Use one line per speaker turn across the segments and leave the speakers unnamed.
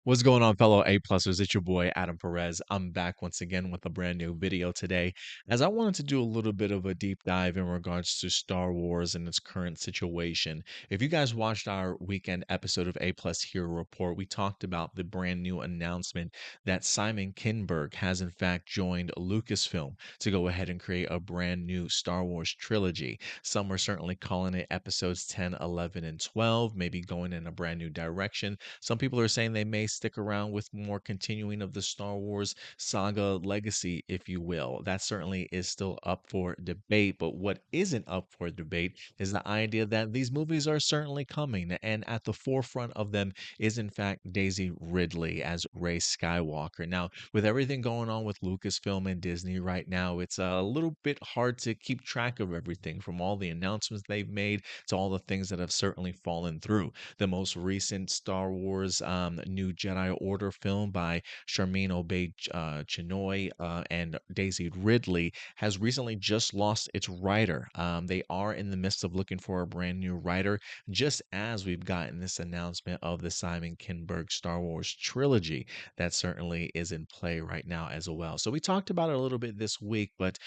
What's going on, fellow A-plussers? It's your boy, Adam Perez. I'm back once again with a brand new video today, as I wanted to do a little bit of a deep dive in regards to Star Wars and its current situation. If you guys watched our weekend episode of A-Plus Hero Report, we talked about the brand new announcement that Simon Kinberg has in fact joined Lucasfilm to go ahead and create a brand new Star Wars trilogy. Some are certainly calling it episodes 10, 11, and 12, maybe going in a brand new direction. Some people are saying they may stick around with more continuing of the Star Wars saga legacy, if you will. That certainly is still up for debate. But what isn't up for debate is the idea that these movies are certainly coming. And at the forefront of them is, in fact, Daisy Ridley as Rey Skywalker. Now, with everything going on with Lucasfilm and Disney right now, it's a little bit hard to keep track of everything from all the announcements they've made to all the things that have certainly fallen through. The most recent Star Wars New Jedi Order film by Charmin Obey Chinoy and Daisy Ridley has recently just lost its writer. They are in the midst of looking for a brand new writer, just as we've gotten this announcement of the Simon Kinberg Star Wars trilogy that certainly is in play right now as well. So we talked about it a little bit this week, but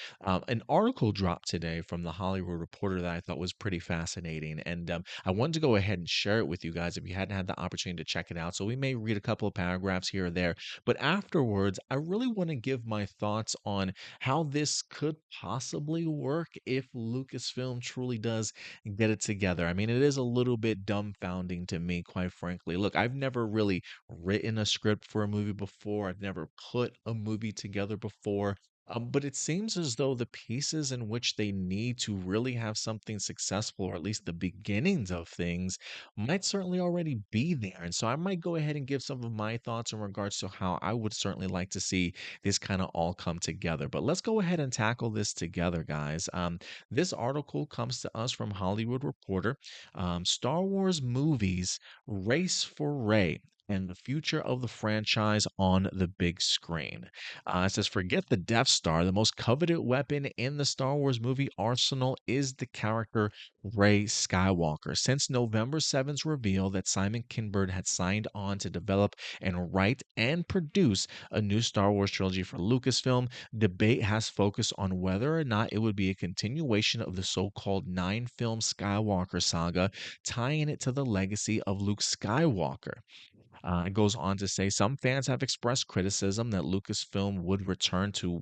an article dropped today from the Hollywood Reporter that I thought was pretty fascinating. And I wanted to go ahead and share it with you guys if you hadn't had the opportunity to check it out. So we may read a couple of paragraphs here or there. But afterwards, I really want to give my thoughts on how this could possibly work if Lucasfilm truly does get it together. I mean, it is a little bit dumbfounding to me, quite frankly. Look, I've never really written a script for a movie before, I've never put a movie together before. But it seems as though the pieces in which they need to really have something successful, or at least the beginnings of things, might certainly already be there. And so I might go ahead and give some of my thoughts in regards to how I would certainly like to see this kind of all come together. But let's go ahead and tackle this together, guys. This article comes to us from Hollywood Reporter. Star Wars movies race for Rey and the future of the franchise on the big screen. It says, forget the Death Star. The most coveted weapon in the Star Wars movie arsenal is the character Rey Skywalker. Since November 7th's reveal that Simon Kinberg had signed on to develop and write and produce a new Star Wars trilogy for Lucasfilm, debate has focused on whether or not it would be a continuation of the so called 9 film Skywalker saga, tying it to the legacy of Luke Skywalker. It goes on to say some fans have expressed criticism that Lucasfilm would return to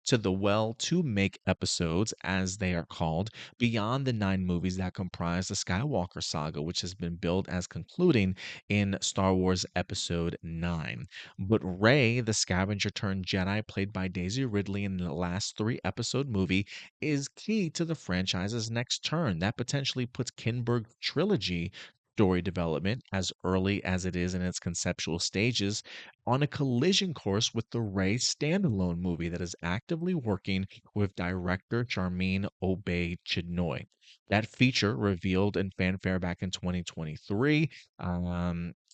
the well to make episodes, as they are called, beyond the 9 movies that comprise the Skywalker saga, which has been billed as concluding in Star Wars Episode 9. But Rey, the scavenger turned Jedi played by Daisy Ridley in the last 3 episode movie, is key to the franchise's next turn. That potentially puts Kinberg's trilogy story development, as early as it is in its conceptual stages, on a collision course with the Ray standalone movie that is actively working with director Charmin Obey Chinoy. That feature revealed in fanfare back in 2023.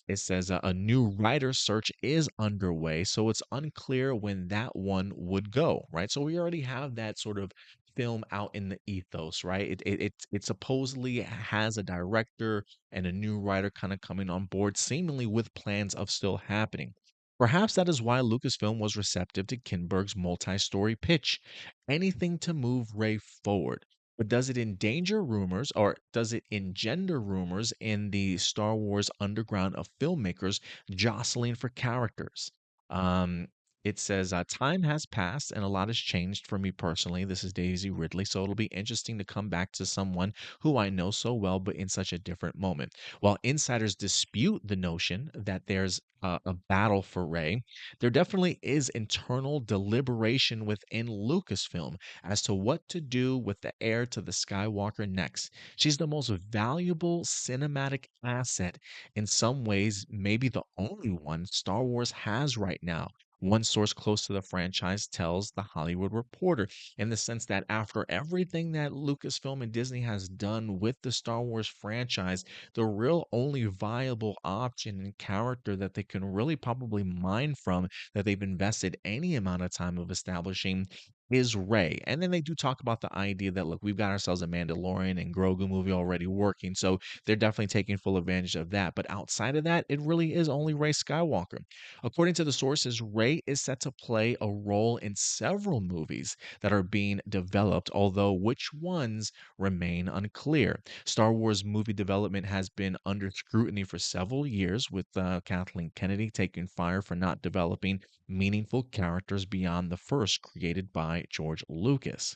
It says a new writer search is underway, so it's unclear when that one would go, right? So we already have that sort of film out in the ethos, right? It supposedly has a director and a new writer kind of coming on board, seemingly with plans of still happening. Perhaps that is why Lucasfilm was receptive to Kinberg's multi story pitch. Anything to move Ray forward. But does it endanger rumors, or does it engender rumors in the Star Wars underground of filmmakers jostling for characters? Um, it says, time has passed and a lot has changed for me personally. This is Daisy Ridley. So it'll be interesting to come back to someone who I know so well, but in such a different moment. While insiders dispute the notion that there's a battle for Rey, there definitely is internal deliberation within Lucasfilm as to what to do with the heir to the Skywalker next. She's the most valuable cinematic asset, in some ways, maybe the only one Star Wars has right now. One source close to the franchise tells The Hollywood Reporter, in the sense that after everything that Lucasfilm and Disney has done with the Star Wars franchise, the real only viable option and character that they can really probably mine from, that they've invested any amount of time of establishing, is Rey. And then they do talk about the idea that, look, we've got ourselves a Mandalorian and Grogu movie already working. So they're definitely taking full advantage of that. But outside of that, it really is only Rey Skywalker. According to the sources, Rey is set to play a role in several movies that are being developed, although which ones remain unclear. Star Wars movie development has been under scrutiny for several years, with Kathleen Kennedy taking fire for not developing meaningful characters beyond the first created by George Lucas.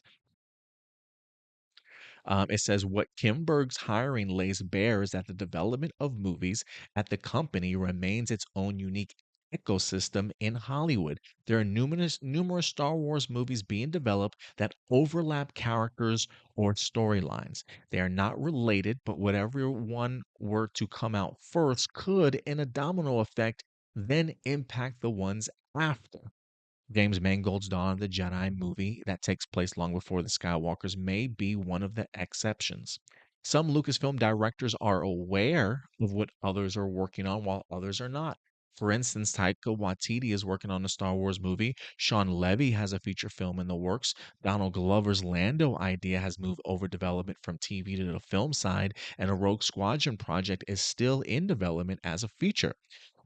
It says what Kim Berg's hiring lays bare is that the development of movies at the company remains its own unique ecosystem in Hollywood. There are numerous Star Wars movies being developed that overlap characters or storylines. They are not related, but whatever one were to come out first could, in a domino effect, then impact the ones after. James Mangold's Dawn of the Jedi movie that takes place long before the Skywalkers may be one of the exceptions. Some Lucasfilm directors are aware of what others are working on while others are not. For instance, Taika Waititi is working on a Star Wars movie. Sean Levy has a feature film in the works. Donald Glover's Lando idea has moved over development from TV to the film side, and a Rogue Squadron project is still in development as a feature.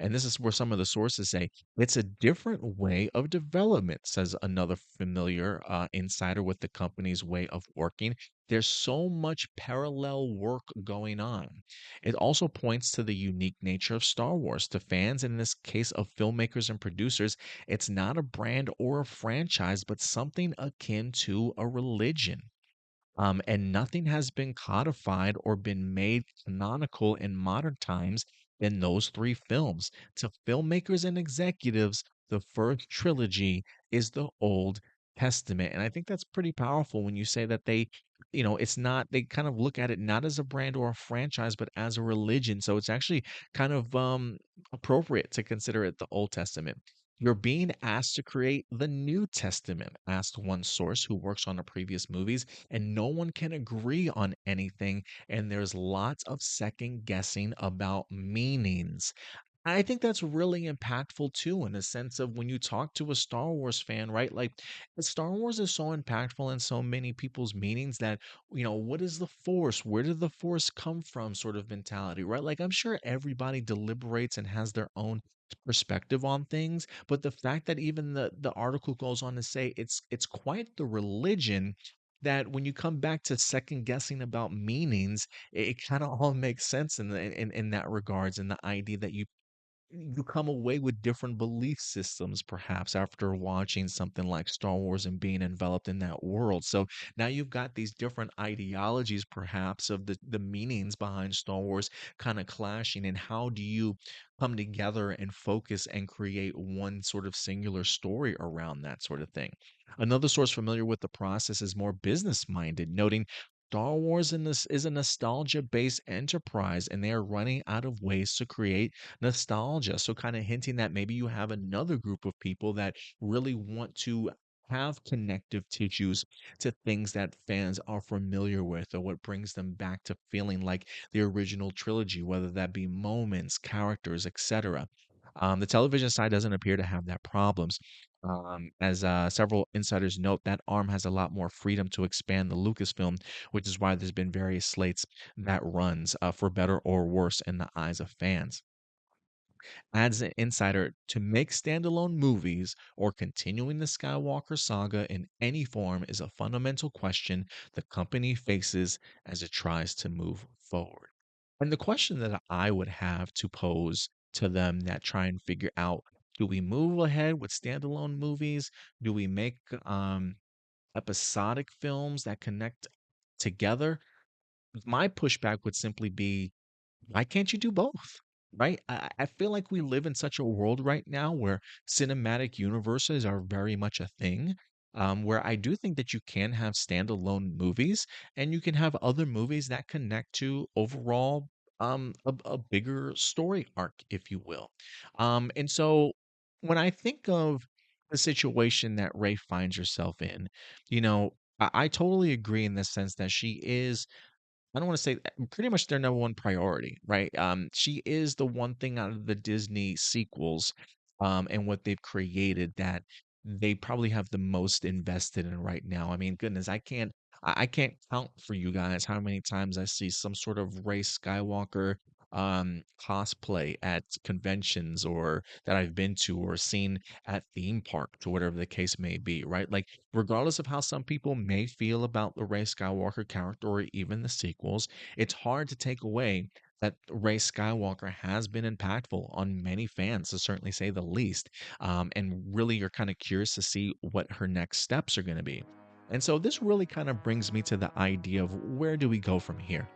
And this is where some of the sources say it's a different way of development, says another familiar insider with the company's way of working. There's so much parallel work going on. It also points to the unique nature of Star Wars. To fans, and in this case of filmmakers and producers, it's not a brand or a franchise, but something akin to a religion. And nothing has been codified or been made canonical in modern times than those three films. To filmmakers and executives, the first trilogy is the Old Testament. And I think that's pretty powerful when you say that it's not, they kind of look at it not as a brand or a franchise, but as a religion. So it's actually kind of appropriate to consider it the Old Testament. You're being asked to create the New Testament, asked one source who works on the previous movies, and no one can agree on anything. And there's lots of second guessing about meanings. I think that's really impactful too, in the sense of when you talk to a Star Wars fan, right? Like, Star Wars is so impactful in so many people's meanings that, what is the Force? Where did the Force come from? Sort of mentality, right? Like, I'm sure everybody deliberates and has their own perspective on things, but the fact that even the article goes on to say it's quite the religion that when you come back to second guessing about meanings, it kind of all makes sense in that regards, and the idea that you come away with different belief systems perhaps after watching something like Star Wars and being enveloped in that world. So now you've got these different ideologies perhaps of the meanings behind Star Wars kind of clashing, and how do you come together and focus and create one sort of singular story around that sort of thing. Another source familiar with the process is more business minded, noting Star Wars in this is a nostalgia based enterprise, and they are running out of ways to create nostalgia. So, kind of hinting that maybe you have another group of people that really want to have connective tissues to things that fans are familiar with, or what brings them back to feeling like the original trilogy, whether that be moments, characters, etc. The television side doesn't appear to have that problems. As several insiders note, that arm has a lot more freedom to expand the Lucasfilm, which is why there's been various slates that runs for better or worse in the eyes of fans. Adds an insider to make standalone movies or continuing the Skywalker saga in any form is a fundamental question the company faces as it tries to move forward. And the question that I would have to pose to them that try and figure out, do we move ahead with standalone movies? Do we make episodic films that connect together? My pushback would simply be, why can't you do both? Right? I feel like we live in such a world right now where cinematic universes are very much a thing. Where I do think that you can have standalone movies, and you can have other movies that connect to overall a bigger story arc, if you will. And so when I think of the situation that Ray finds herself in, I totally agree in the sense that she is, I don't wanna say, pretty much their number one priority, right? She is the one thing out of the Disney sequels, and what they've created that they probably have the most invested in right now. I mean, goodness, I can't count for you guys how many times I see some sort of Rey Skywalker cosplay at conventions or that I've been to or seen at theme parks or whatever the case may be, right? Like, regardless of how some people may feel about the Rey Skywalker character or even the sequels, it's hard to take away that Rey Skywalker has been impactful on many fans, to certainly say the least. And really, you're kind of curious to see what her next steps are going to be. And so, this really kind of brings me to the idea of where do we go from here?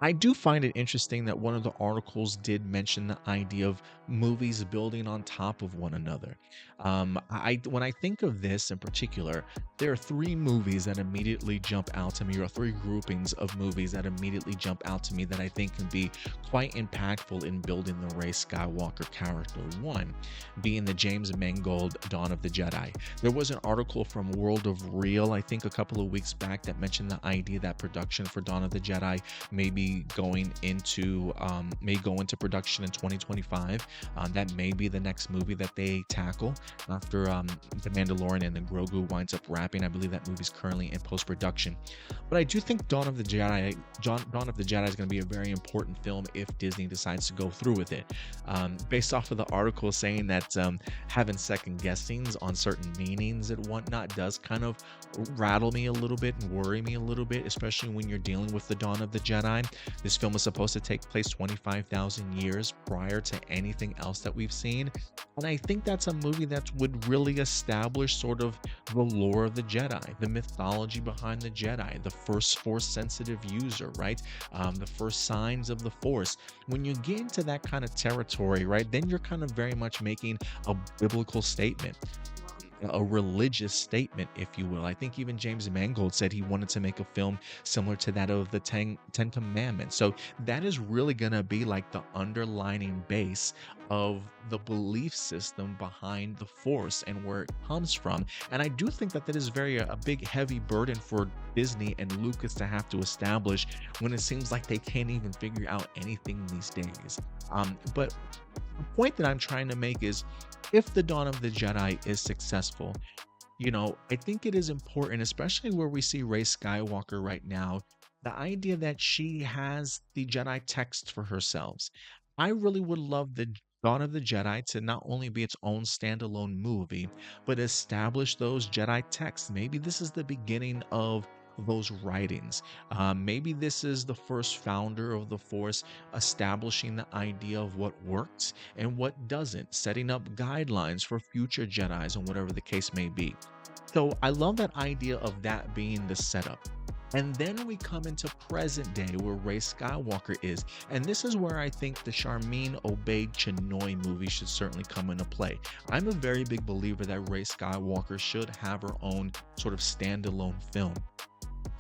I do find it interesting that one of the articles did mention the idea of movies building on top of one another. When I think of this in particular, there are three movies that immediately jump out to me, or three groupings of movies that immediately jump out to me that I think can be quite impactful in building the Rey Skywalker character. One being the James Mangold Dawn of the Jedi. There was an article from World of Real, I think a couple of weeks back, that mentioned the idea that production for Dawn of the Jedi may be may go into production in 2025. That may be the next movie that they tackle after The Mandalorian and then Grogu winds up wrapping. I believe that movie's currently in post-production. But I do think Dawn of the Jedi is going to be a very important film if Disney decides to go through with it. Based off of the article saying that having second guessings on certain meanings and whatnot does kind of rattle me a little bit and worry me a little bit, especially when you're dealing with the Dawn of the Jedi. This film was supposed to take place 25,000 years prior to anything else that we've seen. And I think that's a movie that would really establish sort of the lore of the Jedi, the mythology behind the Jedi, the first Force sensitive user, right? The first signs of the Force. When you get into that kind of territory, right, then you're kind of very much making a biblical statement, a religious statement, if you will. I think even James Mangold said he wanted to make a film similar to that of the Ten Commandments. So that is really going to be like the underlining base of the belief system behind the Force and where it comes from. And I do think that that is very a big, heavy burden for Disney and Lucas to have to establish when it seems like they can't even figure out anything these days. But the point that I'm trying to make is, if the Dawn of the Jedi is successful, I think it is important, especially where we see Rey Skywalker right now, the idea that she has the Jedi text for herself. I really would love the Dawn of the Jedi to not only be its own standalone movie, but establish those Jedi texts. Maybe this is the beginning of those writings. Maybe this is the first founder of the Force establishing the idea of what works and what doesn't, setting up guidelines for future Jedis and whatever the case may be. So I love that idea of that being the setup. And then we come into present day where Rey Skywalker is. And this is where I think the Charmin Obeyed Chinoy movie should certainly come into play. I'm a very big believer that Rey Skywalker should have her own sort of standalone film.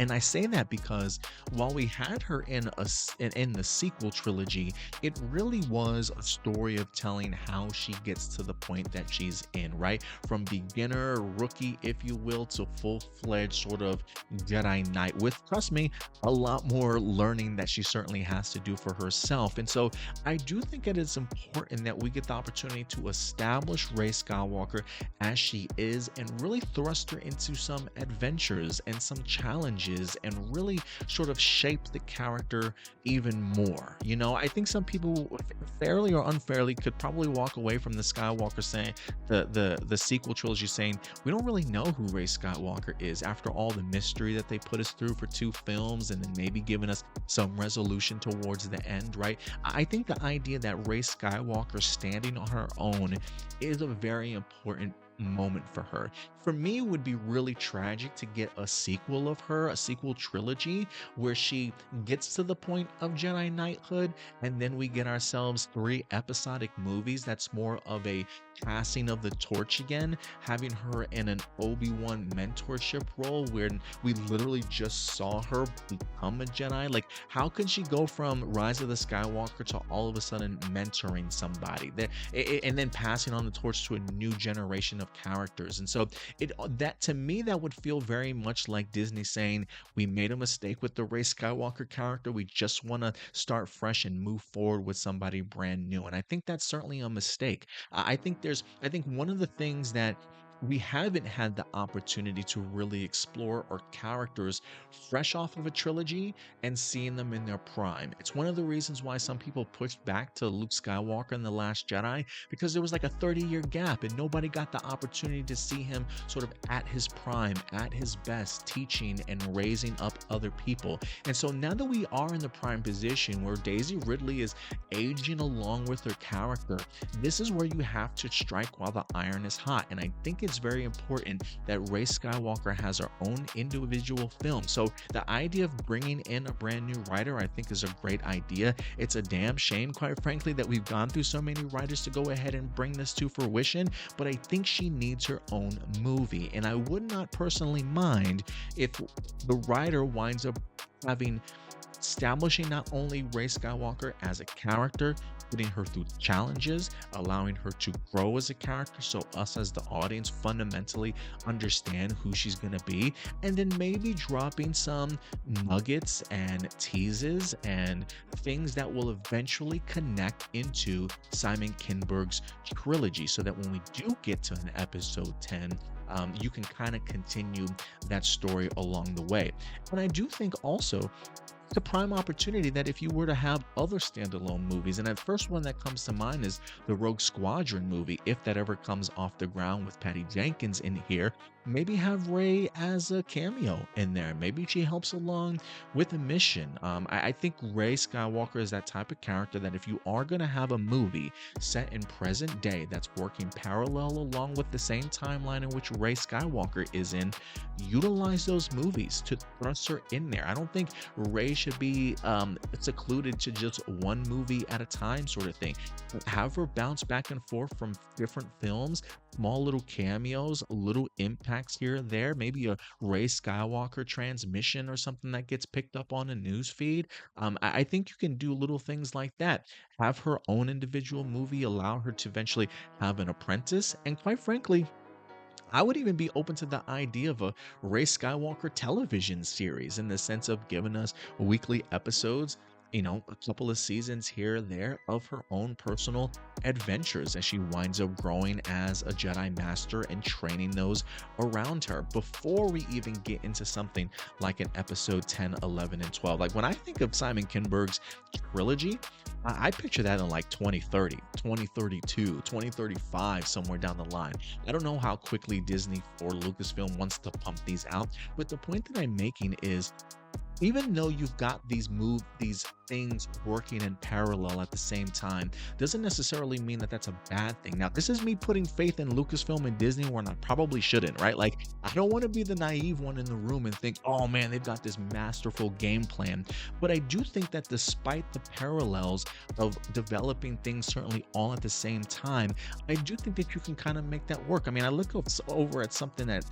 And I say that because while we had her in the sequel trilogy, it really was a story of telling how she gets to the point that she's in, right? From beginner, rookie, if you will, to full-fledged sort of Jedi Knight with, trust me, a lot more learning that she certainly has to do for herself. And so I do think it is important that we get the opportunity to establish Rey Skywalker as she is and really thrust her into some adventures and some challenges and really sort of shape the character even more. I think some people, fairly or unfairly, could probably walk away from the Skywalker saying the sequel trilogy saying we don't really know who Rey Skywalker is after all the mystery that they put us through for 2 films and then maybe giving us some resolution towards the end, right? I think the idea that Rey Skywalker standing on her own is a very important moment for her. For me, it would be really tragic to get a sequel of her, a sequel trilogy, where she gets to the point of Jedi Knighthood, and then we get ourselves 3 episodic movies that's more of a passing of the torch again, having her in an Obi-Wan mentorship role where we literally just saw her become a Jedi. Like, how can she go from Rise of the Skywalker to all of a sudden mentoring somebody and then passing on the torch to a new generation of characters. And so that to me, that would feel very much like Disney saying, we made a mistake with the Rey Skywalker character. We just want to start fresh and move forward with somebody brand new. And I think that's certainly a mistake. I think one of the things that we haven't had the opportunity to really explore are characters fresh off of a trilogy and seeing them in their prime. It's one of the reasons why some people pushed back to Luke Skywalker in The Last Jedi, because there was like a 30-year gap and nobody got the opportunity to see him sort of at his prime, at his best, teaching and raising up other people. And so now that we are in the prime position where Daisy Ridley is aging along with her character, this is where you have to strike while the iron is hot. And I think it's very important that Rey Skywalker has her own individual film. So the idea of bringing in a brand new writer, I think, is a great idea. It's a damn shame, quite frankly, that we've gone through so many writers to go ahead and bring this to fruition, but I think she needs her own movie. And I would not personally mind if the writer winds up having establishing not only Rey Skywalker as a character, putting her through challenges, allowing her to grow as a character so us as the audience fundamentally understand who she's going to be, and then maybe dropping some nuggets and teases and things that will eventually connect into Simon Kinberg's trilogy, so that when we do get to an episode 10, you can kind of continue that story along the way. And I do think also it's a prime opportunity that if you were to have other standalone movies, and the first one that comes to mind is the Rogue Squadron movie, if that ever comes off the ground with Patty Jenkins in here, maybe have Rey as a cameo in there. Maybe she helps along with a mission. I think Rey Skywalker is that type of character that if you are going to have a movie set in present day that's working parallel along with the same timeline in which Rey Skywalker is in, utilize those movies to thrust her in there. I don't think Rey should be secluded to just one movie at a time sort of thing. Have her bounce back and forth from different films, small little cameos, little impacts here and there, maybe a Rey Skywalker transmission or something that gets picked up on a news feed. I think you can do little things like that. Have her own individual movie, allow her to eventually have an apprentice, and quite frankly, I would even be open to the idea of a Rey Skywalker television series, in the sense of giving us weekly episodes, a couple of seasons here and there of her own personal adventures as she winds up growing as a Jedi Master and training those around her, before we even get into something like an episode 10, 11, and 12. Like when I think of Simon Kinberg's trilogy, I picture that in like 2030, 2032, 2035, somewhere down the line. I don't know how quickly Disney or Lucasfilm wants to pump these out, but the point that I'm making is, even though you've got these things working in parallel at the same time, doesn't necessarily mean that that's a bad thing. Now, this is me putting faith in Lucasfilm and Disney when I probably shouldn't, right? Like, I don't want to be the naive one in the room and think, oh man, they've got this masterful game plan. But I do think that despite the parallels of developing things certainly all at the same time, I do think that you can kind of make that work. I mean, I look over at something at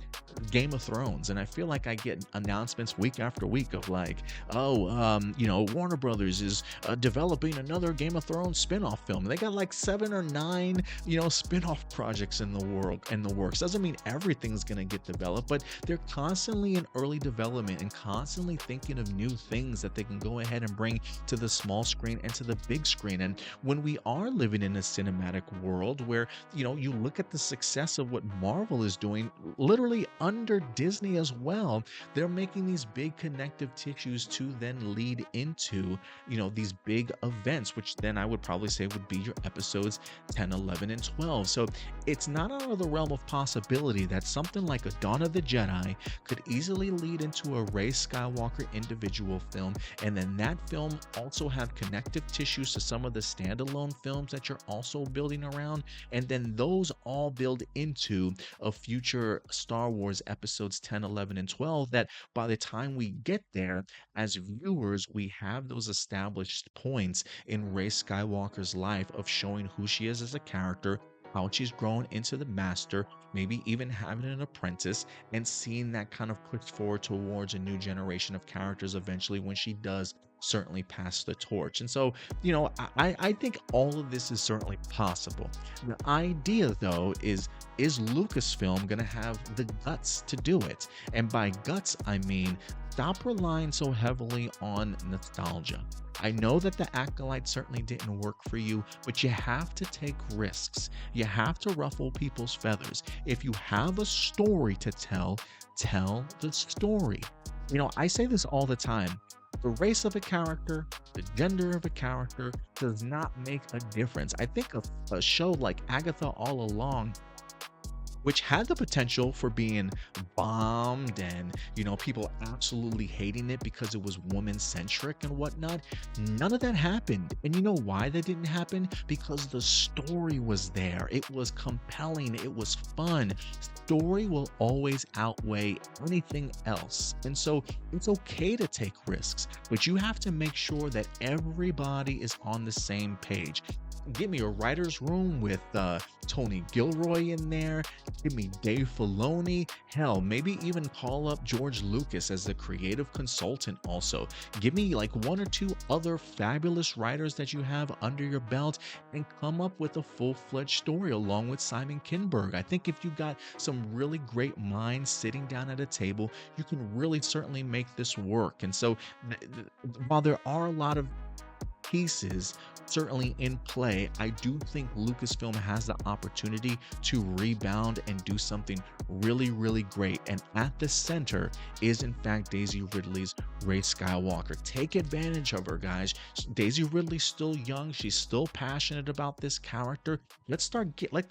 Game of Thrones, and I feel like I get announcements week after week of like, Warner Brothers is developing another Game of Thrones spin-off film. They got like 7 or 9, spin-off projects in the works. Doesn't mean everything's gonna get developed, but they're constantly in early development and constantly thinking of new things that they can go ahead and bring to the small screen and to the big screen. And when we are living in a cinematic world where, you look at the success of what Marvel is doing, literally under Disney as well, they're making these big connective tissues to then lead into, these big events, which then I would probably say would be your episodes 10, 11, and 12. So it's not out of the realm of possibility that something like a Dawn of the Jedi could easily lead into a Rey Skywalker individual film, and then that film also have connective tissues to some of the standalone films that you're also building around, and then those all build into a future Star Wars episodes 10, 11, and 12, that by the time we get there, as viewers, we have those established points in Rey Skywalker's life of showing who she is as a character, how she's grown into the master, maybe even having an apprentice, and seeing that kind of push forward towards a new generation of characters eventually when she does certainly pass the torch. And so, I think all of this is certainly possible. The idea, though, is Lucasfilm going to have the guts to do it? And by guts, I mean stop relying so heavily on nostalgia. I know that the Acolyte certainly didn't work for you, but you have to take risks. You have to ruffle people's feathers. If you have a story to tell, tell the story. I say this all the time. The race of a character, the gender of a character does not make a difference. I think a show like Agatha All Along, which had the potential for being bombed and, people absolutely hating it because it was woman centric and whatnot. None of that happened. And you know why that didn't happen? Because the story was there. It was compelling. It was fun. Story will always outweigh anything else. And so it's okay to take risks, but you have to make sure that everybody is on the same page. Give me a writer's room with Tony Gilroy in there. Give me Dave Filoni. Hell, maybe even call up George Lucas as the creative consultant also. Give me like one or two other fabulous writers that you have under your belt and come up with a full-fledged story along with Simon Kinberg. I think if you got some really great minds sitting down at a table, you can really certainly make this work. And so while there are a lot of pieces certainly in play, I do think Lucasfilm has the opportunity to rebound and do something really, really great. And at the center is, in fact, Daisy Ridley's Rey Skywalker. Take advantage of her, guys. Daisy Ridley's still young. She's still passionate about this character. Let's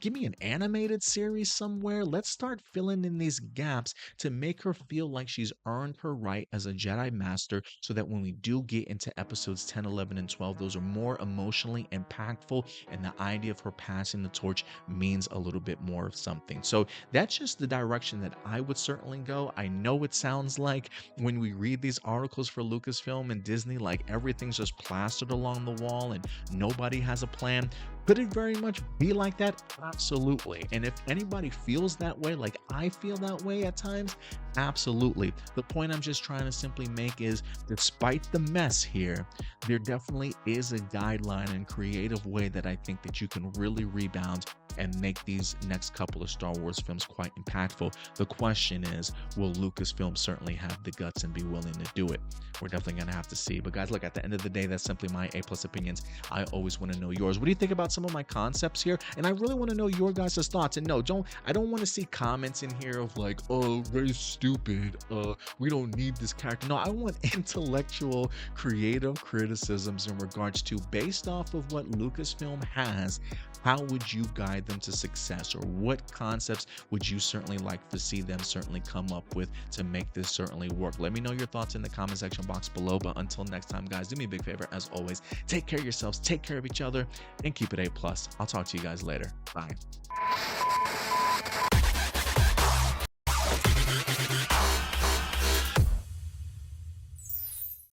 give me an animated series somewhere. Let's start filling in these gaps to make her feel like she's earned her right as a Jedi Master, so that when we do get into episodes 10, 11, and 12, those are more emotionally impactful, and the idea of her passing the torch means a little bit more of something. So that's just the direction that I would certainly go. I know it sounds like when we read these articles for Lucasfilm and Disney, like everything's just plastered along the wall and nobody has a plan. Could it very much be like that? Absolutely. And if anybody feels that way, like I feel that way at times, absolutely. The point I'm just trying to simply make is, despite the mess here, there definitely is a guideline and creative way that I think that you can really rebound and make these next couple of Star Wars films quite impactful. The question is, will Lucasfilm certainly have the guts and be willing to do it? We're definitely going to have to see. But guys, look, at the end of the day, that's simply my A+ opinions. I always want to know yours. What do you think about some of my concepts here? And I really want to know your guys' thoughts. And no, I don't want to see comments in here of like, oh, Rey's stupid. We don't need this character. No, I want intellectual, creative criticisms in regards to, based off of what Lucasfilm has, how would you guide them to success, or what concepts would you certainly like to see them certainly come up with to make this certainly work? Let me know your thoughts in the comment section box below. But until next time, guys, do me a big favor, as always, take care of yourselves, take care of each other, and keep it A+. I'll talk to you guys later. Bye.